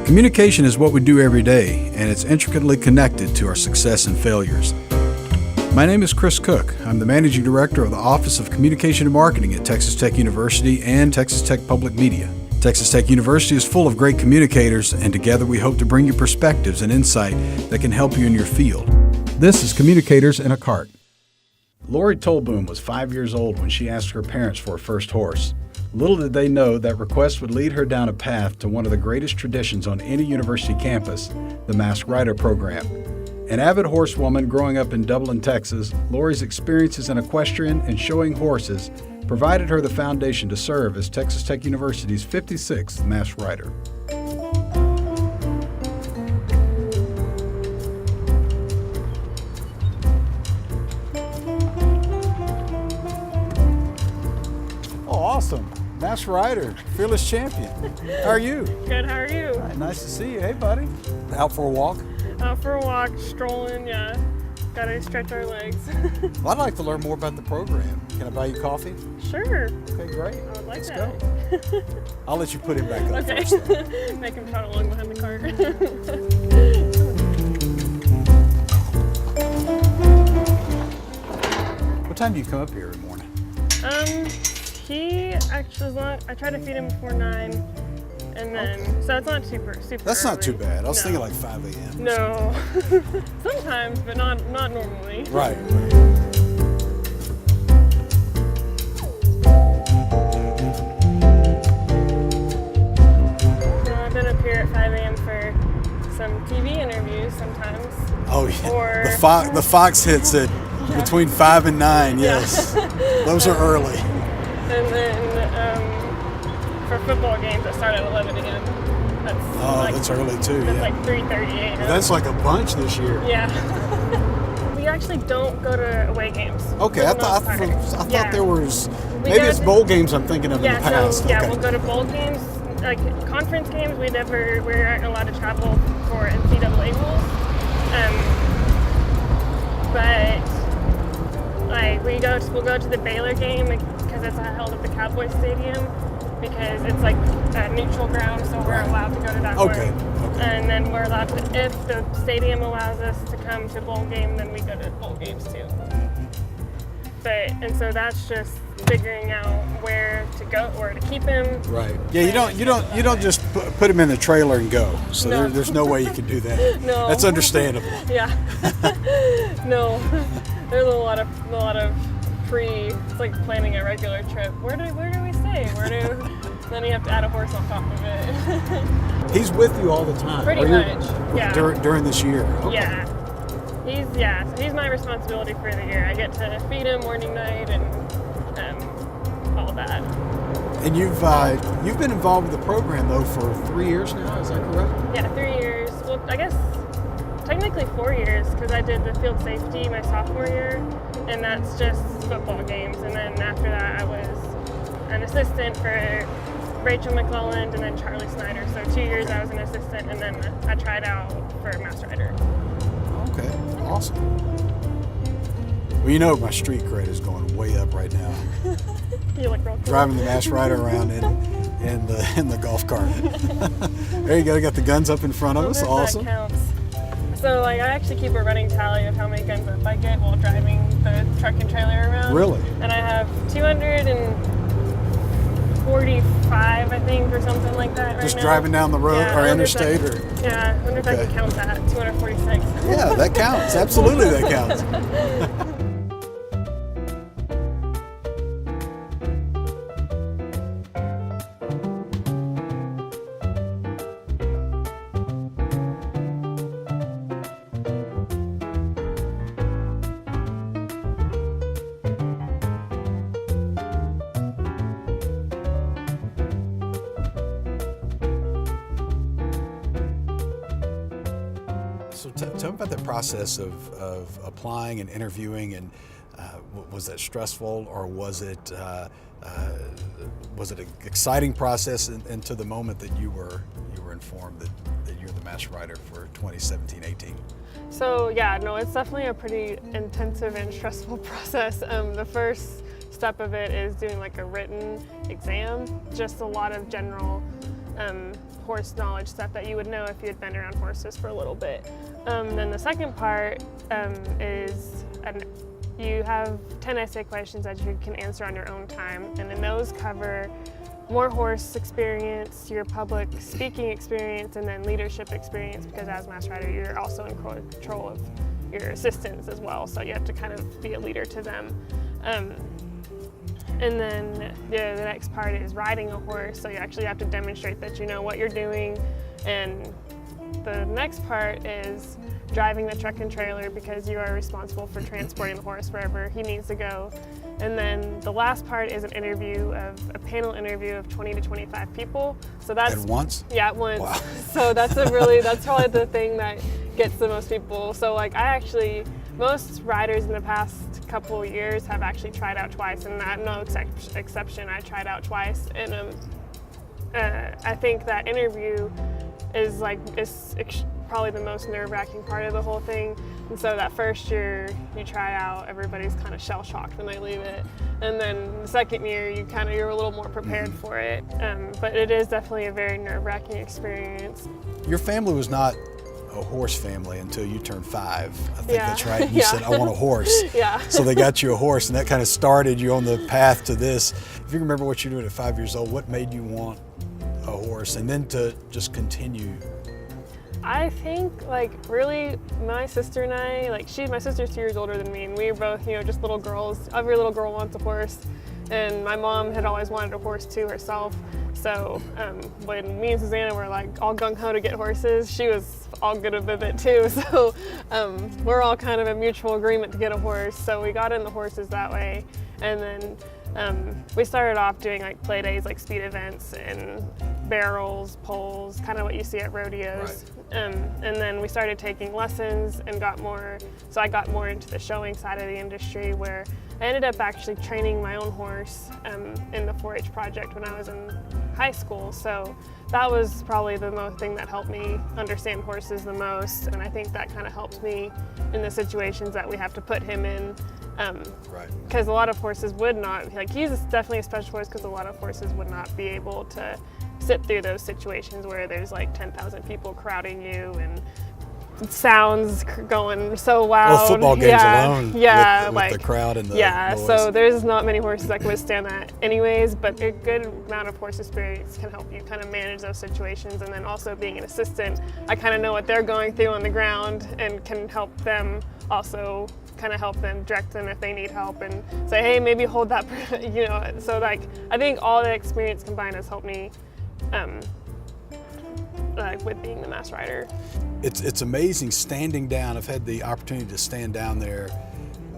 Communication is what we do every day, and it's intricately connected to our success and failures. My name is Chris Cook. I'm the Managing Director of the Office of Communication and Marketing at Texas Tech University and Texas Tech Public Media. Texas Tech University is full of great communicators, and together we hope to bring you perspectives and insight that can help you in your field. This is Communicators in a Cart. Lori Tolboom was 5 years old when she asked her parents for a first horse. Little did they know that request would lead her down a path to one of the greatest traditions on any university campus, the Masked Rider program. An avid horsewoman growing up in Dublin, Texas, Lori's experiences in equestrian and showing horses provided her the foundation to serve as Texas Tech University's 56th Masked Rider. Oh, awesome. Masked Rider, fearless champion. How are you? Good, how are you? All right, nice to see you. Hey, buddy. Out for a walk? Out for a walk, strolling, yeah. Gotta stretch our legs. Well, I'd like to learn more about the program. Can I buy you coffee? Sure. Okay, great. I would like Let's that. go. I'll let you put him back up Okay. first. Though. Make him trot along behind the cart. What time do you come up here in the morning? He actually, I try to feed him before 9, and then, so it's not super That's not too early. bad. I was No. thinking like 5 a.m. No. Sometimes, but not normally. Right. So I've been up here at 5 a.m. for some TV interviews sometimes. Oh, yeah. Or- The Fox hits it between 5 and 9, yes. Those are early. And then for football games, I start at 11 a.m. That's early too, That's yeah. like 3:30 a.m. That's like a bunch this year. Yeah. We actually don't go to away games. Okay, for I the thought most part. Yeah. there was, We maybe go it's to- bowl games I'm thinking of Yeah, in the past. so yeah, Okay. we'll go to bowl games. Like conference games, we aren't allowed to travel for NCAA rules. But like we'll go to the Baylor game because it's held at the Cowboys Stadium because it's like a neutral ground, so we're allowed to go to that Okay, one. okay. And then we're allowed to, if the stadium allows us to come to bowl game, then we go to bowl games too. And so that's just figuring out where to go, where to keep him. Right. Yeah, you don't just put him in the trailer and go. So No. there's no way you can do that. No. That's understandable. Yeah. No. There's a lot of it's like planning a regular trip. Where do we stay? Then you have to add a horse on top of it. He's with you all the time. Pretty Or you're- much, yeah. During this year. Okay. Yeah. He's my responsibility for the year. I get to feed him morning, night, and all that. And you've been involved with the program though for 3 years now. Is that correct? Yeah, 3 years. Well, I guess technically 4 years because I did the field safety my sophomore year, and that's just football games. And then after that, I was an assistant for Rachel McClelland and then Charlie Snyder. So 2 years I was an assistant, and then I tried out for Masked Rider. Okay. Awesome. Well, you know my street cred is going way up right now. You look real cool. Driving the Masked Rider around in the golf cart. There you go. Got the guns up in front of us. Awesome. That counts. So like I actually keep a running tally of how many guns up I get while driving the truck and trailer around. Really? And I have 245, I think, or something like that right Just now. driving down the road Yeah, or I wonder if interstate that- or. Yeah, I wonder if I Okay. can count that. 246. Yeah, that counts. Absolutely, that counts. So tell me about that process of applying and interviewing, and was that stressful, or was it an exciting process into the moment that you were informed that you're the Masked Rider for 2017-18? So yeah, no, it's definitely a pretty intensive and stressful process. The first step of it is doing like a written exam, just a lot of general horse knowledge, stuff that you would know if you had been around horses for a little bit. Then the second part is you have 10 essay questions that you can answer on your own time, and then those cover more horse experience, your public speaking experience, and then leadership experience, because as mass rider you're also in control of your assistants as well, so you have to kind of be a leader to them. And then the next part is riding a horse, so you actually have to demonstrate that you know what you're doing. And the next part is driving the truck and trailer, because you are responsible for transporting the horse wherever he needs to go. And then the last part is a panel interview of 20 to 25 people. So that's At once? Yeah, at once. Wow. So that's probably the thing that gets the most people. So like most riders in the past couple of years have actually tried out twice, and I'm no exception. I tried out twice, and I think that interview is probably the most nerve-wracking part of the whole thing. And so that first year you try out, everybody's kind of shell-shocked when they leave it, and then the second year you're a little more prepared for it. But it is definitely a very nerve-wracking experience. Your family was not a horse family until you turned 5. I think that's right. You Yeah. said, I want a horse. Yeah. So they got you a horse, and that kind of started you on the path to this. If you remember what you're doing at 5 years old, what made you want a horse, and then to just continue? I think really my sister and I, my sister's 2 years older than me, and we were both, just little girls. Every little girl wants a horse, and my mom had always wanted a horse too herself. So when me and Susanna were all gung-ho to get horses, she was all good with it too. So we're all kind of in mutual agreement to get a horse. So we got in the horses that way. And then we started off doing play days, speed events and barrels, poles, kind of what you see at rodeos. Right. And then we started taking lessons and I got more into the showing side of the industry, where I ended up actually training my own horse in the 4-H project when I was in high school. So that was probably the thing that helped me understand horses the most, and I think that kind of helped me in the situations that we have to put him in. Because a lot of horses would not, he's definitely a special horse, because a lot of horses would not be able to sit through those situations where there's 10,000 people crowding you and sounds going so loud. Well, football games alone, yeah, with the crowd and the noise. So there's not many horses that can withstand that anyways, but a good amount of horse experience can help you kind of manage those situations. And then also being an assistant, I kind of know what they're going through on the ground and can help them also kind of help them, direct them if they need help, and say, hey, maybe hold that, So I think all the experience combined has helped me with being the mass rider. It's amazing standing down. I've had the opportunity to stand down there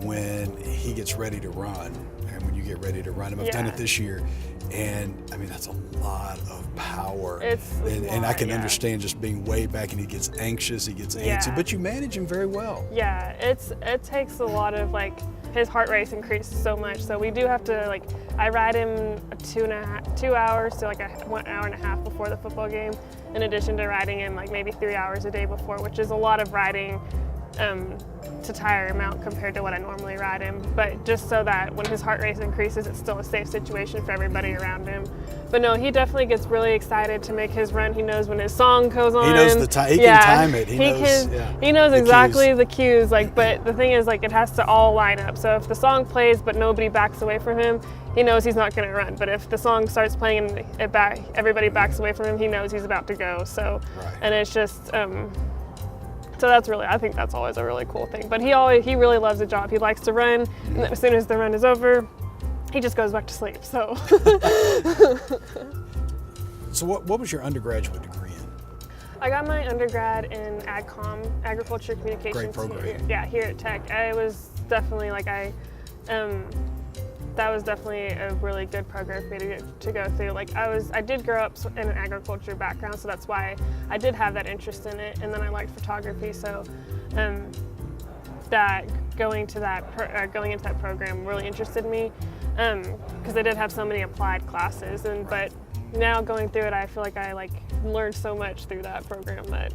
when he gets ready to run, and when you get ready to run him. I've done it this year, and I mean that's a lot of power. And I can understand just being way back, and he gets anxious, he gets antsy, but you manage him very well. Yeah, it takes a lot of his heart rate increases so much, so we do have to I ride him 2 hours to 1 hour and a half before the football game, in addition to riding him maybe 3 hours a day before, which is a lot of riding to tire him out compared to what I normally ride him, but just so that when his heart rate increases, it's still a safe situation for everybody around him. But no, he definitely gets really excited to make his run. He knows when his song goes on. He knows the time. He can time it. He knows exactly the cues. But the thing is, it has to all line up. So if the song plays but nobody backs away from him, he knows he's not going to run. But if the song starts playing and everybody backs away from him, he knows he's about to go. So, and it's just. So I think that's always a really cool thing. But he really loves the job. He likes to run, and then as soon as the run is over, he just goes back to sleep. So. So what was your undergraduate degree in? I got my undergrad in AgCom, Agriculture Communications. Great program. Here at Tech. I was definitely that was definitely a really good program for me to go through. I did grow up in an agriculture background, so that's why I did have that interest in it. And then I liked photography, so that going into that program really interested me, because they did have so many applied classes. But now going through it, I feel like I learned so much through that program that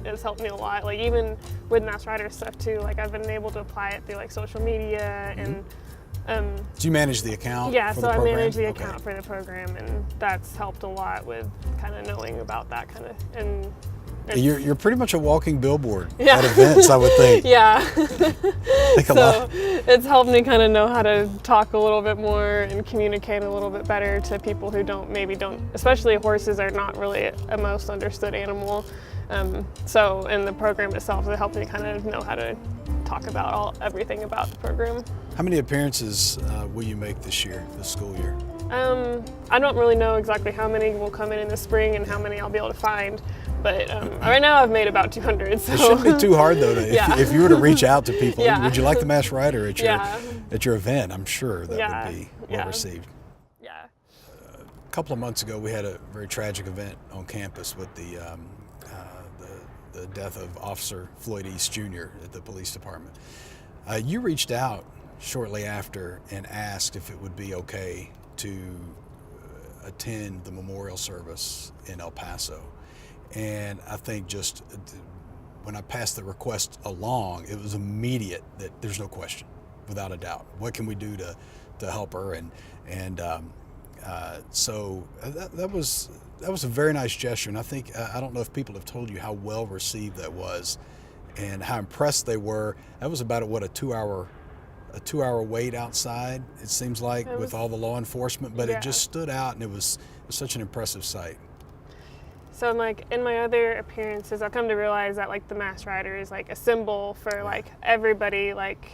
it's helped me a lot. Even with mass rider stuff too, I've been able to apply it through social media and Do you manage the account? Yeah, for so the I program? manage the Okay. account for the program, and that's helped a lot with kind of knowing about that kind of, and it's, You're pretty much a walking billboard Yeah. at events, I would think. yeah. Think a So lot. it's helped me kind of know how to talk a little bit more and communicate a little bit better to people who maybe don't, especially horses are not really a most understood animal. So in the program itself, it helped me kind of know how to talk about everything about the program. How many appearances will you make this school year? I don't really know exactly how many will come in the spring and how many I'll be able to find, but right now I've made about 200. So. It shouldn't be too hard though. Yeah. If you were to reach out to people, Yeah. would you like the mass rider at your Yeah. at your event? I'm sure that Yeah. would be Yeah. well received. Yeah. A couple of months ago, we had a very tragic event on campus with the death of Officer Floyd East Jr. at the police department. You reached out shortly after and asked if it would be okay to attend the memorial service in El Paso. And I think just when I passed the request along, it was immediate that there's no question, without a doubt. What can we do to help her? So that was a very nice gesture. And I think, I don't know if people have told you how well received that was and how impressed they were. That was about a 2-hour wait outside, it seems like, with all the law enforcement, but Yeah. it just stood out, and it was such an impressive sight. So like in my other appearances, I've come to realize that like the mass rider is like a symbol for like everybody, like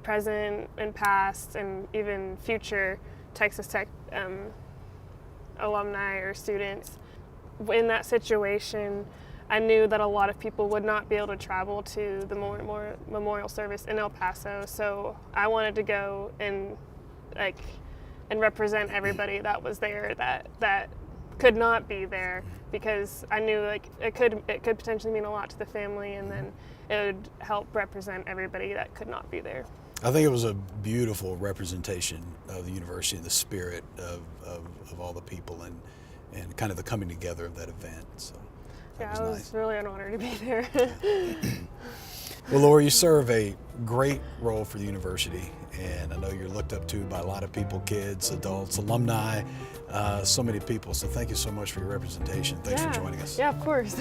present and past and even future Texas Tech alumni or students. In that situation, I knew that a lot of people would not be able to travel to the memorial service in El Paso, so I wanted to go and represent everybody that was there that could not be there, because I knew like it could potentially mean a lot to the family, and then it would help represent everybody that could not be there. I think it was a beautiful representation of the university and the spirit of all the people and kind of the coming together of that event. So Yeah, that it was was nice. really an honor to be there. Well, Laura, you serve a great role for the university, and I know you're looked up to by a lot of people, kids, adults, alumni, so many people. So thank you so much for your representation. Thanks for joining us. Yeah, of course.